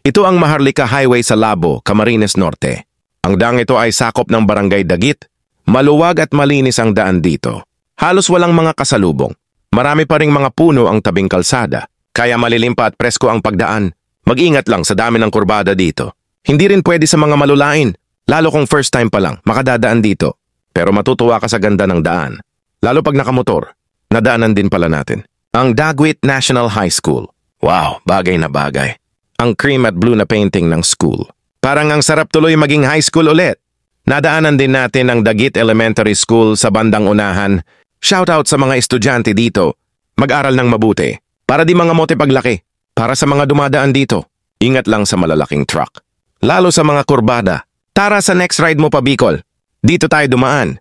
Ito ang Maharlika Highway sa Labo, Camarines Norte. Ang daang ito ay sakop ng Barangay Dagit. Maluwag at malinis ang daan dito. Halos walang mga kasalubong. Marami pa ring mga puno ang tabing kalsada. Kaya malilim pa at presko ang pagdaan. Mag-ingat lang sa dami ng kurbada dito. Hindi rin pwede sa mga malulain. Lalo kung first time pa lang, makadadaan dito. Pero matutuwa ka sa ganda ng daan. Lalo pag nakamotor. Nadaanan din pala natin. Ang Daguit National High School. Wow, bagay na bagay. Ang cream at blue na painting ng school. Parang ang sarap tuloy maging high school ulit. Nadaanan din natin ang Dagit Elementary School sa bandang unahan. Shoutout sa mga estudyante dito. Mag-aral ng mabuti. Para di mga mote paglaki. Para sa mga dumadaan dito. Ingat lang sa malalaking truck. Lalo sa mga kurbada. Tara sa next ride mo pa, Bicol. Dito tayo dumaan.